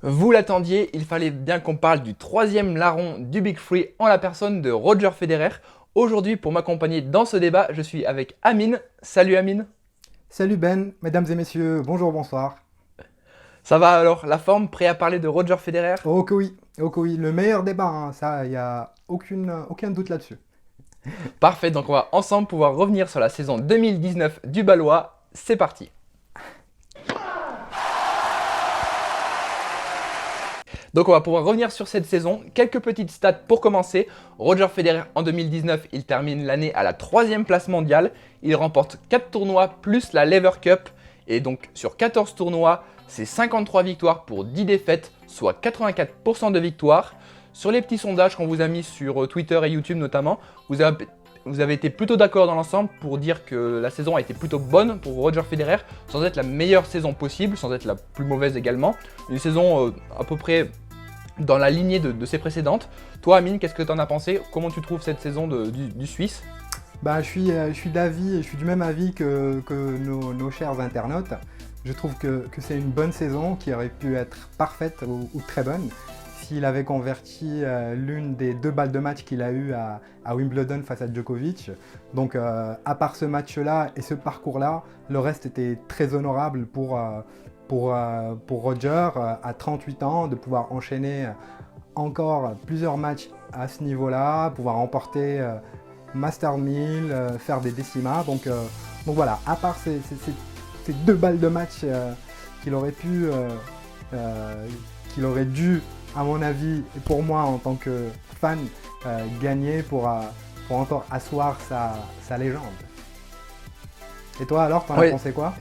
Vous l'attendiez, il fallait bien qu'on parle du troisième larron du Big Free en la personne de Roger Federer. Aujourd'hui, pour m'accompagner dans ce débat, je suis avec Amine. Salut Amine. Salut Ben, mesdames et messieurs, bonjour, bonsoir. Ça va alors, la forme, prêt à parler de Roger Federer? Oh que oui, le meilleur débat, hein, ça, il n'y a aucun doute là-dessus. Parfait, donc on va ensemble pouvoir revenir sur la saison 2019 du Balois. C'est parti. Donc on va pouvoir revenir sur cette saison. Quelques petites stats pour commencer. Roger Federer en 2019, il termine l'année à la 3e place mondiale. Il remporte 4 tournois plus la Lever Cup. Et donc sur 14 tournois, c'est 53 victoires pour 10 défaites, soit 84% de victoires. Sur les petits sondages qu'on vous a mis sur Twitter et YouTube notamment, vous avez été plutôt d'accord dans l'ensemble pour dire que la saison a été plutôt bonne pour Roger Federer, sans être la meilleure saison possible, sans être la plus mauvaise également. Une saison à peu près dans la lignée de ses précédentes. Toi Amine, qu'est-ce que tu en as pensé? Comment tu trouves cette saison du Suisse? Bah, je suis d'avis, je suis du même avis que nos chers internautes. Je trouve que c'est une bonne saison qui aurait pu être parfaite ou très bonne s'il avait converti l'une des 2 balles de match qu'il a eu à Wimbledon face à Djokovic. Donc à part ce match-là et ce parcours-là, le reste était très honorable pour Roger à 38 ans, de pouvoir enchaîner encore plusieurs matchs à ce niveau-là, pouvoir remporter Master 1000, faire des décimas. Donc voilà, à part ces 2 balles de match qu'il aurait pu, qu'il aurait dû, à mon avis, et pour moi en tant que fan, gagner pour encore asseoir sa légende. Et toi alors, t'en as Oui, pensé quoi?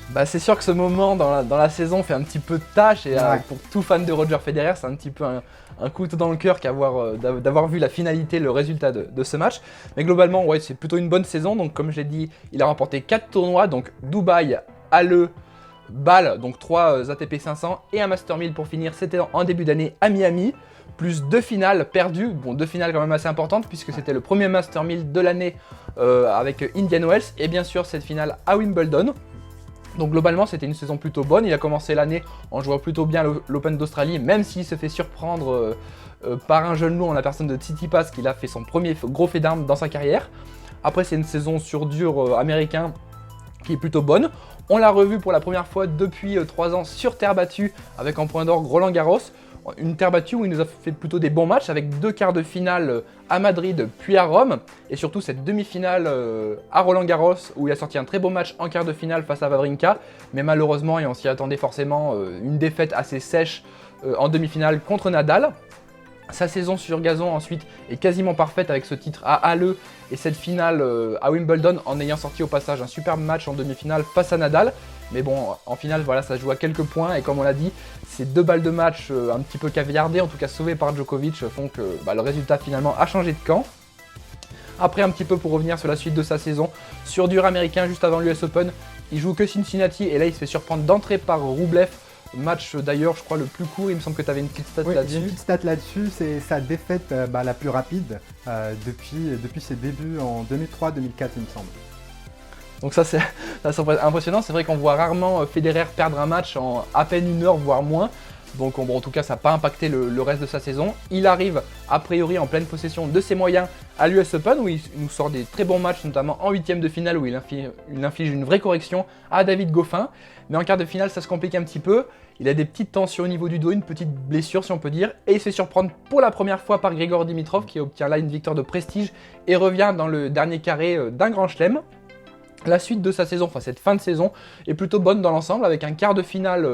bah, c'est sûr que ce moment dans la saison fait un petit peu de tâche et Ouais. pour tout fan de Roger Federer, c'est un petit peu un couteau dans le cœur d'avoir vu la finalité, le résultat de ce match. Mais globalement, ouais, c'est plutôt une bonne saison. Donc comme je l'ai dit, il a remporté 4 tournois, donc Dubaï, Halle, Bâle, donc 3 ATP 500 et un Master 1000 pour finir. C'était en début d'année à Miami, plus 2 finales perdues. Bon, 2 finales quand même assez importantes puisque c'était le premier Master 1000 de l'année avec Indian Wells et bien sûr cette finale à Wimbledon. Donc globalement c'était une saison plutôt bonne, il a commencé l'année en jouant plutôt bien l'Open d'Australie, même s'il se fait surprendre par un jeune loup en la personne de Tsitsipas, qu'il a fait son premier gros fait d'armes dans sa carrière. Après c'est une saison sur dur américain qui est plutôt bonne. On l'a revu pour la première fois depuis 3 ans sur terre battue avec en point d'orgue Roland Garros. Une terre battue où il nous a fait plutôt des bons matchs avec 2 quarts de finale à Madrid puis à Rome et surtout cette demi-finale à Roland Garros où il a sorti un très beau match en quart de finale face à Wawrinka, mais malheureusement, et on s'y attendait forcément, une défaite assez sèche en demi-finale contre Nadal. Sa saison sur gazon ensuite est quasiment parfaite avec ce titre à Halle et cette finale à Wimbledon en ayant sorti au passage un superbe match en demi-finale face à Nadal. Mais bon, en finale, voilà, ça se joue à quelques points et comme on l'a dit, ces 2 balles de match un petit peu caviardées, en tout cas sauvées par Djokovic, font que le résultat finalement a changé de camp. Après, un petit peu pour revenir sur la suite de sa saison, sur dur américain juste avant l'US Open, il joue que Cincinnati et là il se fait surprendre d'entrée par Roublev. Match d'ailleurs, je crois, le plus court. Il me semble que tu avais une petite stat Oui, j'ai là-dessus. une petite stat là-dessus, c'est sa défaite la plus rapide depuis ses débuts en 2003-2004, il me semble. Donc ça c'est impressionnant, c'est vrai qu'on voit rarement Federer perdre un match en à peine 1 heure, voire moins. Donc bon, en tout cas ça n'a pas impacté le reste de sa saison. Il arrive a priori en pleine possession de ses moyens à l'US Open où il nous sort des très bons matchs, notamment en 8ème de finale où il inflige une vraie correction à David Goffin. Mais en quart de finale ça se complique un petit peu. Il a des petites tensions au niveau du dos, une petite blessure si on peut dire. Et il se fait surprendre pour la première fois par Grigor Dimitrov qui obtient là une victoire de prestige et revient dans le dernier carré d'un grand chelem. La suite de sa saison, enfin cette fin de saison, est plutôt bonne dans l'ensemble avec un quart de finale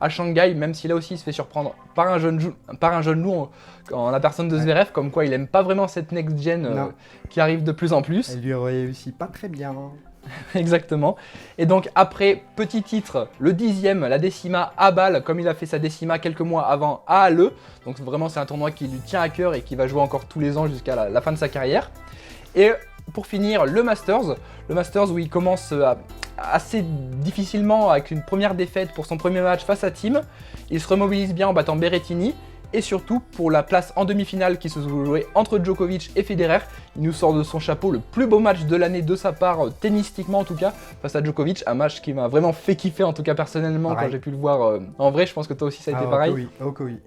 à Shanghai, même si là aussi il se fait surprendre par un jeune loup en la personne de Zverev, comme quoi il aime pas vraiment cette next-gen qui arrive de plus en plus. Elle lui réussit pas très bien. Exactement. Et donc après, petit titre, le 10e, la décima à Bâle, comme il a fait sa décima quelques mois avant à Halle. Donc vraiment c'est un tournoi qui lui tient à cœur et qui va jouer encore tous les ans jusqu'à la fin de sa carrière. Et pour finir, le Masters où il commence assez difficilement avec une première défaite pour son premier match face à Thiem. Il se remobilise bien en battant Berrettini Et surtout, pour la place en demi-finale qui se jouait entre Djokovic et Federer, il nous sort de son chapeau le plus beau match de l'année de sa part, tennistiquement en tout cas, face à Djokovic. Un match qui m'a vraiment fait kiffer, en tout cas personnellement, Pareil. quand j'ai pu le voir en vrai. Je pense que toi aussi ça a été pareil. Oui, ok, oui.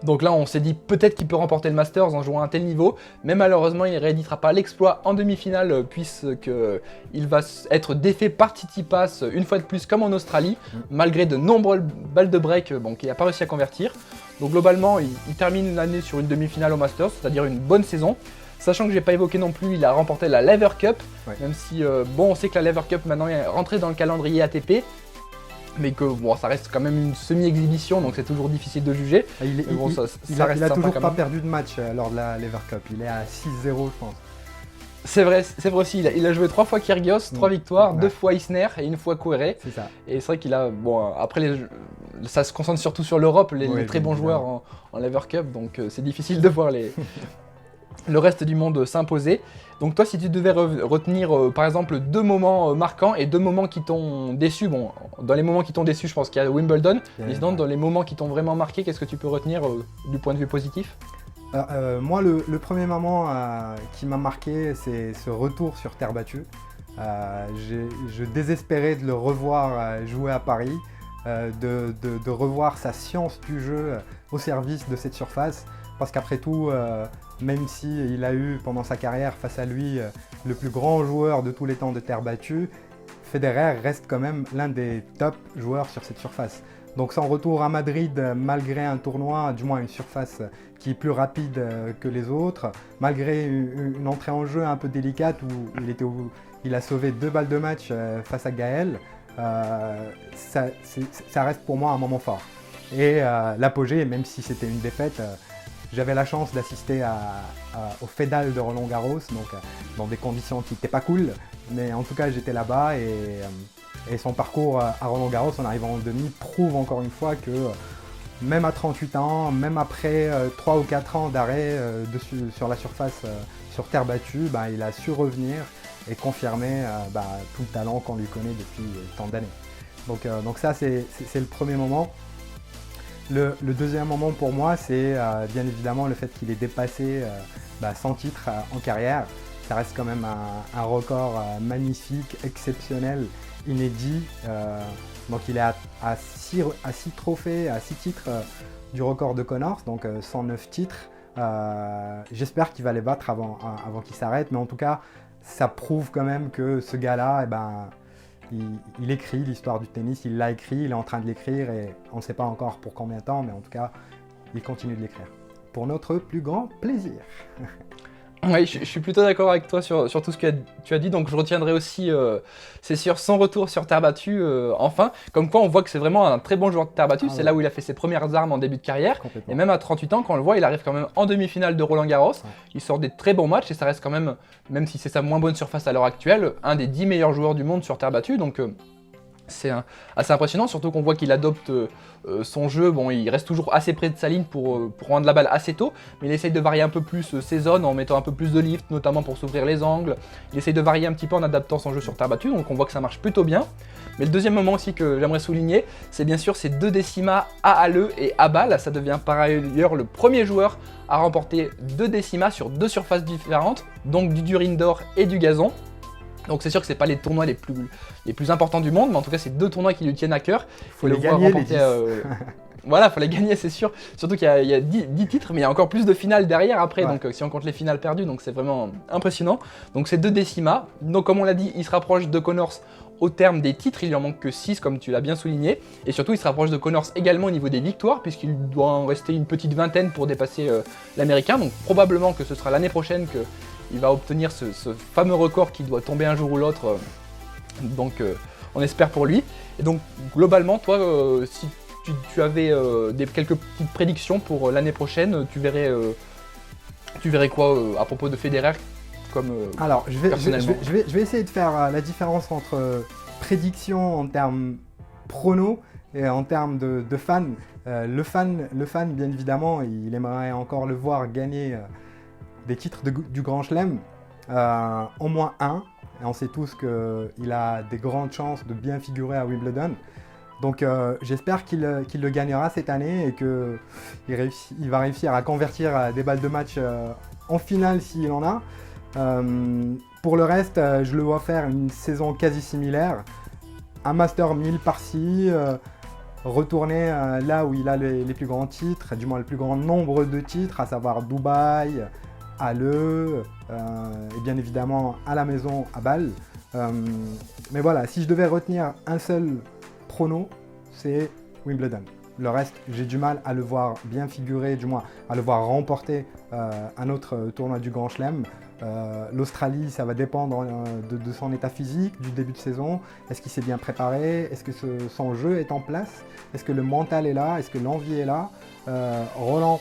Donc là, on s'est dit peut-être qu'il peut remporter le Masters en jouant à un tel niveau, mais malheureusement, il ne rééditera pas l'exploit en demi-finale puisqu'il va être défait par Tsitsipas une fois de plus comme en Australie, malgré de nombreuses balles de break qu'il n'a pas réussi à convertir. Donc globalement, il termine l'année sur une demi-finale au Masters, c'est-à-dire une bonne saison. Sachant que j'ai pas évoqué non plus, il a remporté la Lever Cup, même si on sait que la Lever Cup maintenant est rentrée dans le calendrier ATP. Mais que bon, ça reste quand même une semi-exhibition, donc c'est toujours difficile de juger. Il a toujours pas perdu de match lors de la Lever Cup, il est à 6-0 je pense. C'est vrai aussi, il a joué 3 fois Kyrgios, 3 victoires, 2 fois Isner et 1 fois Kouéré. C'est ça. Et c'est vrai qu'il a, après ça se concentre surtout sur l'Europe, les très bons joueurs en Lever Cup, donc c'est difficile de voir le reste du monde s'imposer. Donc toi, si tu devais retenir par exemple 2 moments marquants et 2 moments qui t'ont déçu, bon, dans les moments qui t'ont déçu, je pense qu'il y a Wimbledon, mais sinon dans les moments qui t'ont vraiment marqué, qu'est-ce que tu peux retenir du point de vue positif ? Moi, le premier moment qui m'a marqué, c'est ce retour sur terre battue. Je désespérais de le revoir jouer à Paris, de revoir sa science du jeu au service de cette surface, parce qu'après tout, même s'il a eu pendant sa carrière face à lui le plus grand joueur de tous les temps de terre battue, Federer reste quand même l'un des top joueurs sur cette surface. Donc son retour à Madrid, malgré un tournoi, du moins une surface qui est plus rapide que les autres, malgré une entrée en jeu un peu délicate où il a sauvé 2 balles de match face à Gaël, ça reste pour moi un moment fort. Et l'apogée, même si c'était une défaite, j'avais la chance d'assister au Fedal de Roland Garros, donc dans des conditions qui n'étaient pas cool, mais en tout cas j'étais là-bas et son parcours à Roland Garros en arrivant en demi prouve encore une fois que même à 38 ans, même après 3 ou 4 ans d'arrêt sur la surface, sur terre battue, il a su revenir et confirmer tout le talent qu'on lui connaît depuis tant d'années. Donc ça c'est le premier moment. Le deuxième moment pour moi, c'est bien évidemment le fait qu'il ait dépassé 100 titres en carrière. Ça reste quand même un record magnifique, exceptionnel, inédit. Donc il est à 6 trophées, à 6 titres du record de Connors, donc 109 titres. J'espère qu'il va les battre avant qu'il s'arrête, mais en tout cas, ça prouve quand même que ce gars-là, il écrit l'histoire du tennis, il l'a écrit, il est en train de l'écrire et on ne sait pas encore pour combien de temps, mais en tout cas, il continue de l'écrire. Pour notre plus grand plaisir. Oui, je suis plutôt d'accord avec toi sur tout ce que tu as dit, donc je retiendrai aussi, c'est sûr, son retour sur terre battue, enfin. Comme quoi, on voit que c'est vraiment un très bon joueur de terre battue, c'est là où il a fait ses premières armes en début de carrière. Et même à 38 ans, quand on le voit, il arrive quand même en demi-finale de Roland Garros, il sort des très bons matchs et ça reste quand même si c'est sa moins bonne surface à l'heure actuelle, un des 10 meilleurs joueurs du monde sur terre battue, donc c'est assez impressionnant, surtout qu'on voit qu'il adopte son jeu. Bon, il reste toujours assez près de sa ligne pour rendre la balle assez tôt, mais il essaye de varier un peu plus ses zones en mettant un peu plus de lift, notamment pour s'ouvrir les angles. Il essaye de varier un petit peu en adaptant son jeu sur terre battue, donc on voit que ça marche plutôt bien. Mais le deuxième moment aussi que j'aimerais souligner, c'est bien sûr ces 2 décimas à Halle et à Bâle. Ça devient par ailleurs le premier joueur à remporter 2 décimas sur 2 surfaces différentes, donc du dur indoor et du gazon. Donc c'est sûr que c'est pas les tournois les plus importants du monde, mais en tout cas c'est 2 tournois qui lui tiennent à cœur. Il faut les gagner les 10. Voilà, il faut les gagner, c'est sûr. Surtout qu'il y a 10 titres, mais il y a encore plus de finales derrière après, donc si on compte les finales perdues, donc c'est vraiment impressionnant. Donc c'est 2 décimas. Donc comme on l'a dit, il se rapproche de Connors au terme des titres, il lui en manque que 6 comme tu l'as bien souligné. Et surtout il se rapproche de Connors également au niveau des victoires, puisqu'il doit en rester une petite vingtaine pour dépasser l'américain. Donc probablement que ce sera l'année prochaine qu'il va obtenir ce fameux record qui doit tomber un jour ou l'autre. Donc on espère pour lui. Et donc globalement, toi, si tu avais quelques petites prédictions pour l'année prochaine, tu verrais quoi à propos de Federer comme Alors, personnellement je vais essayer de faire la différence entre prédiction en termes prono et en termes de fan. Le fan, bien évidemment, il aimerait encore le voir gagner des titres du Grand Chelem, au moins un. Et on sait tous qu'il a des grandes chances de bien figurer à Wimbledon. Donc j'espère qu'il le gagnera cette année et qu'il va réussir à convertir des balles de match en finale s'il en a. Pour le reste, je le vois faire une saison quasi similaire. Un Master 1000 par-ci, retourner là où il a les plus grands titres, du moins le plus grand nombre de titres, à savoir Dubaï, Halle, et bien évidemment à la maison à Bâle. Mais voilà, si je devais retenir un seul prono, c'est Wimbledon. Le reste, j'ai du mal à le voir bien figurer, du moins à le voir remporter un autre tournoi du Grand Chelem. L'Australie, ça va dépendre de son état physique, du début de saison. Est-ce qu'il s'est bien préparé? Est-ce que son jeu est en place? Est-ce que le mental est là? Est-ce que l'envie est là? Roland,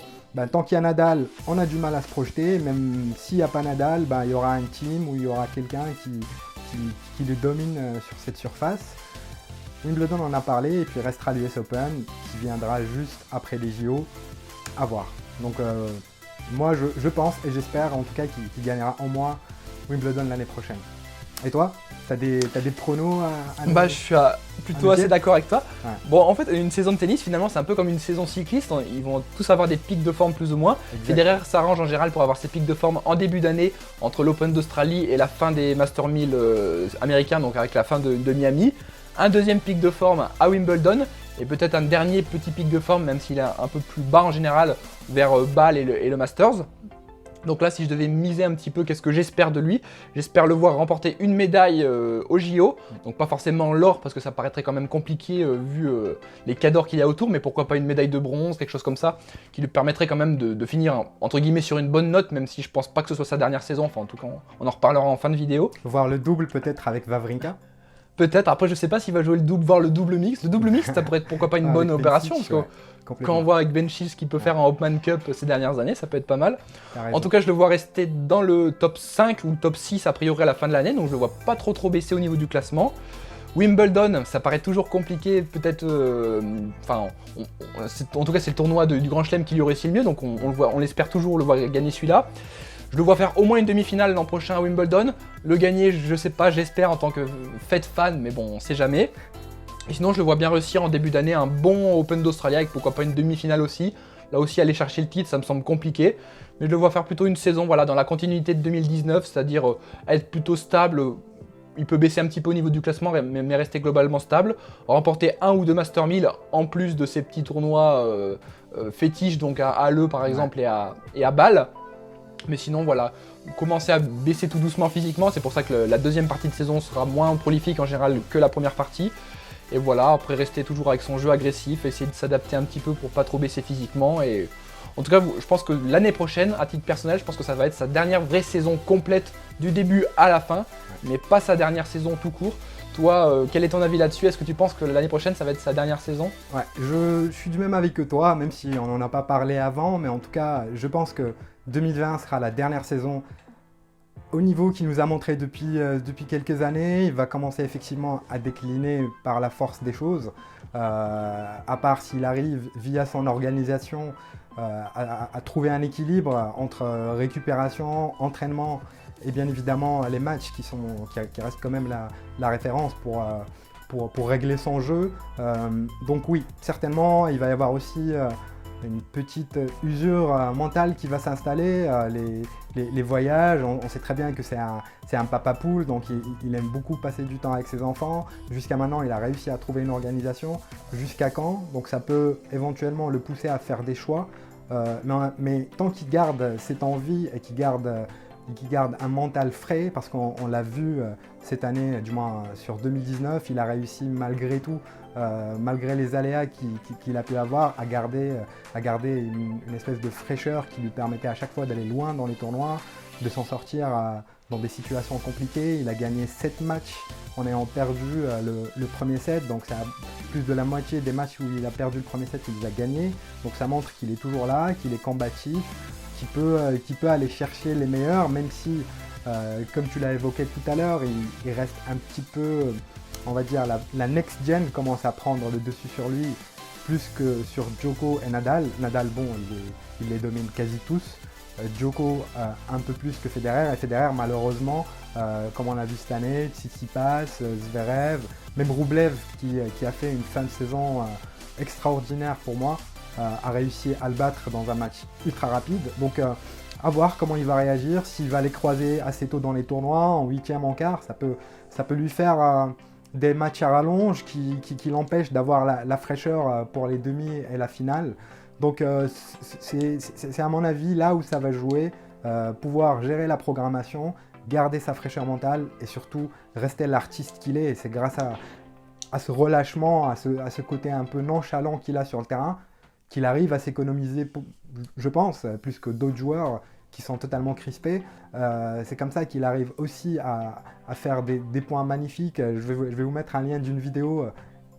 tant qu'il y a Nadal, on a du mal à se projeter. Même s'il n'y a pas Nadal, il y aura un team où il y aura quelqu'un qui le domine sur cette surface. Wimbledon en a parlé et puis restera l'US Open qui viendra juste après les JO. À voir. Donc moi je pense et j'espère en tout cas qu'il gagnera en moins Wimbledon l'année prochaine. Et toi, t'as des pronos à nous? Je suis plutôt assez d'accord avec toi. Ouais. Bon, en fait, une saison de tennis, finalement, c'est un peu comme une saison cycliste. Ils vont tous avoir des pics de forme plus ou moins. Federer s'arrange en général pour avoir ses pics de forme en début d'année entre l'Open d'Australie et la fin des Master 1000 américains, donc avec la fin de Miami. Un deuxième pic de forme à Wimbledon et peut-être un dernier petit pic de forme, même s'il est un peu plus bas en général, vers Bâle et le Masters. Donc là, si je devais miser un petit peu, qu'est-ce que j'espère de lui? J'espère le voir remporter une médaille au JO. Donc pas forcément l'or, parce que ça paraîtrait quand même compliqué vu les cadors qu'il y a autour, mais pourquoi pas une médaille de bronze, quelque chose comme ça, qui lui permettrait quand même de finir, entre guillemets, sur une bonne note, même si je pense pas que ce soit sa dernière saison. Enfin, en tout cas, on en reparlera en fin de vidéo. Voir le double peut-être avec Wawrinka. Peut-être, après je sais pas s'il va jouer le double, voir le double mix. Le double mix, ça pourrait être pourquoi pas une bonne opération, parce que quand on voit avec Benchis ce qu'il peut faire en Hopman Cup ces dernières années, ça peut être pas mal. En tout cas, je le vois rester dans le top 5 ou le top 6 a priori à la fin de l'année, donc je le vois pas trop baisser au niveau du classement. Wimbledon, ça paraît toujours compliqué, peut-être, en tout cas c'est le tournoi du Grand Chelem qui lui réussit le mieux, donc on l'espère toujours le voir gagner celui-là. Je le vois faire au moins une demi-finale l'an prochain à Wimbledon. Le gagner, je sais pas, j'espère en tant que fan, mais bon, on sait jamais. Et sinon, je le vois bien réussir en début d'année un bon Open d'Australie avec pourquoi pas une demi-finale aussi. Là aussi, aller chercher le titre, ça me semble compliqué. Mais je le vois faire plutôt une saison dans la continuité de 2019, c'est-à-dire être plutôt stable. Il peut baisser un petit peu au niveau du classement, mais rester globalement stable. Remporter un ou deux Master 1000 en plus de ces petits tournois fétiches, donc à Halle par exemple et à Bâle. Mais sinon, voilà, commencer à baisser tout doucement physiquement. C'est pour ça que la deuxième partie de saison sera moins prolifique en général que la première partie. Et voilà, après rester toujours avec son jeu agressif, essayer de s'adapter un petit peu pour pas trop baisser physiquement. Et en tout cas, je pense que l'année prochaine, à titre personnel, je pense que ça va être sa dernière vraie saison complète du début à la fin, mais pas sa dernière saison tout court. Toi, quel est ton avis là-dessus? Est-ce que tu penses que l'année prochaine, ça va être sa dernière saison? Ouais, je suis du même avis que toi, même si on n'en a pas parlé avant, mais en tout cas, je pense que 2020 sera la dernière saison au niveau qu'il nous a montré depuis quelques années. Il va commencer effectivement à décliner par la force des choses, à part s'il arrive via son organisation à trouver un équilibre entre récupération, entraînement et bien évidemment les matchs qui restent quand même la référence pour régler son jeu. Donc oui, certainement, il va y avoir aussi une petite usure mentale qui va s'installer, les voyages, on sait très bien que c'est un papa poule, donc il aime beaucoup passer du temps avec ses enfants. Jusqu'à maintenant, il a réussi à trouver une organisation. Jusqu'à quand? Donc ça peut éventuellement le pousser à faire des choix, mais tant qu'il garde cette envie et qu'il garde un mental frais, parce qu'on l'a vu cette année, du moins sur 2019, il a réussi malgré tout, malgré les aléas qu'il a pu avoir, à garder une espèce de fraîcheur qui lui permettait à chaque fois d'aller loin dans les tournois, de s'en sortir dans des situations compliquées. Il a gagné 7 matchs en ayant perdu le premier set, donc c'est plus de la moitié des matchs où il a perdu le premier set qu'il les a gagnés. Donc ça montre qu'il est toujours là, qu'il est combatif, qui peut aller chercher les meilleurs, même si, comme tu l'as évoqué tout à l'heure, il reste un petit peu, on va dire, la next-gen commence à prendre le dessus sur lui, plus que sur Djoko et Nadal. Nadal, bon, il les domine quasi tous, Djoko un peu plus que Federer. Et Federer, malheureusement, comme on a vu cette année, Tsitsipas, Zverev, même Rublev qui a fait une fin de saison extraordinaire pour moi, a réussi à le battre dans un match ultra rapide. Donc à voir comment il va réagir, s'il va les croiser assez tôt dans les tournois, en huitième, en quart, ça peut lui faire des matchs à rallonge qui l'empêchent d'avoir la fraîcheur pour les demi et la finale. Donc c'est à mon avis là où ça va jouer, pouvoir gérer la programmation, garder sa fraîcheur mentale et surtout rester l'artiste qu'il est. Et c'est grâce à ce relâchement, à ce côté un peu nonchalant qu'il a sur le terrain, qu'il arrive à s'économiser, je pense, plus que d'autres joueurs qui sont totalement crispés. C'est comme ça qu'il arrive aussi à faire des points magnifiques. Je vais vous mettre un lien d'une vidéo,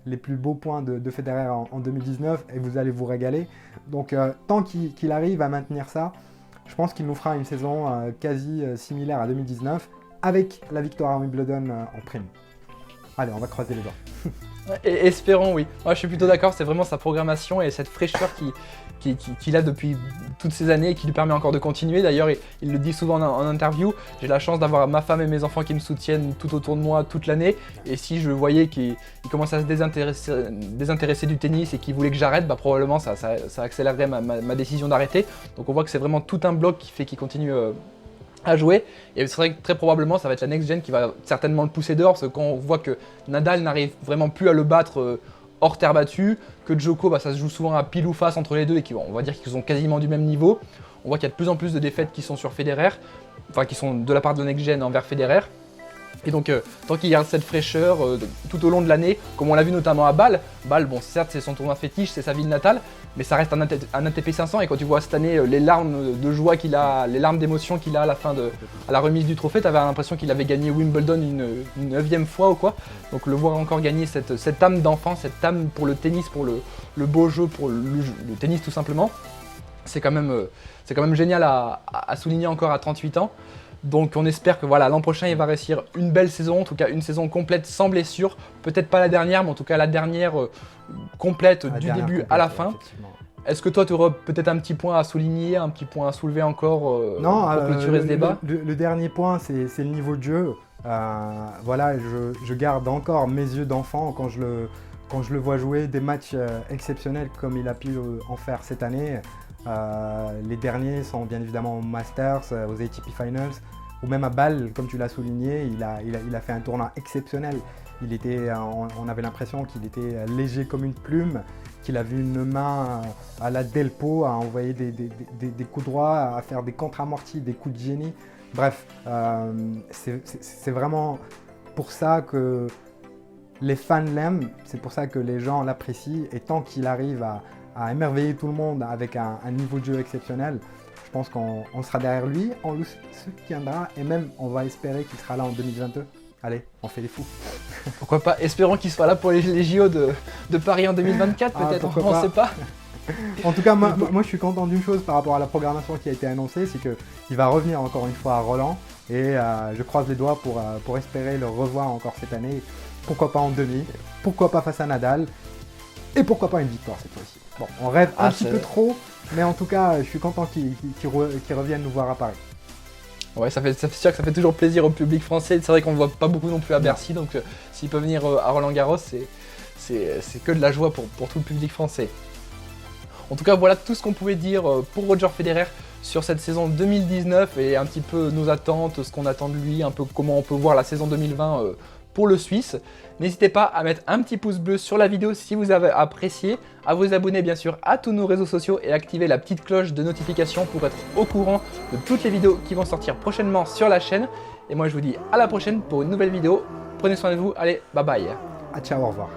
les plus beaux points de Federer en 2019, et vous allez vous régaler. Donc tant qu'il arrive à maintenir ça, je pense qu'il nous fera une saison quasi similaire à 2019, avec la victoire à Wimbledon en prime. Allez, on va croiser les doigts. Et espérons, oui. Moi, je suis plutôt d'accord, c'est vraiment sa programmation et cette fraîcheur qu'il a depuis toutes ces années et qui lui permet encore de continuer. D'ailleurs, il le dit souvent en interview, j'ai la chance d'avoir ma femme et mes enfants qui me soutiennent tout autour de moi toute l'année. Et si je voyais qu'il commençait à se désintéresser du tennis et qu'il voulait que j'arrête, bah, probablement ça accélérerait ma décision d'arrêter. Donc on voit que c'est vraiment tout un bloc qui fait qu'il continue à jouer, et c'est vrai que très probablement ça va être la next gen qui va certainement le pousser dehors, parce que quand on voit que Nadal n'arrive vraiment plus à le battre hors terre battue, que Djoko, bah, ça se joue souvent à pile ou face entre les deux et on va dire qu'ils sont quasiment du même niveau, on voit qu'il y a de plus en plus de défaites qui sont sur Federer, enfin qui sont de la part de la next gen envers Federer. Et donc, tant qu'il y a cette fraîcheur tout au long de l'année, comme on l'a vu notamment à Bâle, bon, certes, c'est son tournoi fétiche, c'est sa ville natale, mais ça reste un ATP 500. Et quand tu vois cette année les larmes de joie qu'il a, les larmes d'émotion qu'il a à la remise du trophée, tu avais l'impression qu'il avait gagné Wimbledon une 9e fois ou quoi. Donc, le voir encore gagner cette âme d'enfant, cette âme pour le tennis, pour le beau jeu, pour le tennis tout simplement, c'est quand même génial à souligner encore à 38 ans. Donc on espère que voilà, l'an prochain il va réussir une belle saison, en tout cas une saison complète sans blessure, peut-être pas la dernière, mais en tout cas la dernière complète du début à la fin. Est-ce que toi tu aurais peut-être un petit point à souligner, un petit point à soulever encore pour clôturer ce débat? Le dernier point c'est le niveau de jeu. Voilà, je garde encore mes yeux d'enfant quand je le vois jouer des matchs exceptionnels comme il a pu en faire cette année. Les derniers sont bien évidemment au Masters, aux ATP Finals, ou même à Bâle, comme tu l'as souligné, il a fait un tournoi exceptionnel. On avait l'impression qu'il était léger comme une plume, qu'il avait une main à la Delpo, à envoyer des coups droits, à faire des contre-amortis, des coups de génie. Bref, c'est vraiment pour ça que les fans l'aiment, c'est pour ça que les gens l'apprécient, et tant qu'il arrive à émerveiller tout le monde avec un niveau de jeu exceptionnel, je pense qu'on sera derrière lui, on le soutiendra et même on va espérer qu'il sera là en 2022. Allez, on fait les fous. Pourquoi pas, espérons qu'il soit là pour les JO de Paris en 2024 peut-être, on ne sait pas. En tout cas, moi je suis content d'une chose par rapport à la programmation qui a été annoncée, c'est qu'il va revenir encore une fois à Roland et je croise les doigts pour espérer le revoir encore cette année. Pourquoi pas en demi, pourquoi pas face à Nadal et pourquoi pas une victoire cette fois-ci. Bon, on rêve un petit peu trop, mais en tout cas, je suis content qu'ils reviennent nous voir à Paris. Ouais, c'est sûr que ça fait toujours plaisir au public français. C'est vrai qu'on ne voit pas beaucoup non plus à Bercy, donc s'il peut venir à Roland-Garros, c'est que de la joie pour tout le public français. En tout cas, voilà tout ce qu'on pouvait dire pour Roger Federer sur cette saison 2019 et un petit peu nos attentes, ce qu'on attend de lui, un peu comment on peut voir la saison 2020 pour le Suisse. N'hésitez pas à mettre un petit pouce bleu sur la vidéo si vous avez apprécié, à vous abonner bien sûr à tous nos réseaux sociaux et activer la petite cloche de notification pour être au courant de toutes les vidéos qui vont sortir prochainement sur la chaîne. Et moi je vous dis à la prochaine pour une nouvelle vidéo. Prenez soin de vous, allez, bye bye. Ciao, au revoir.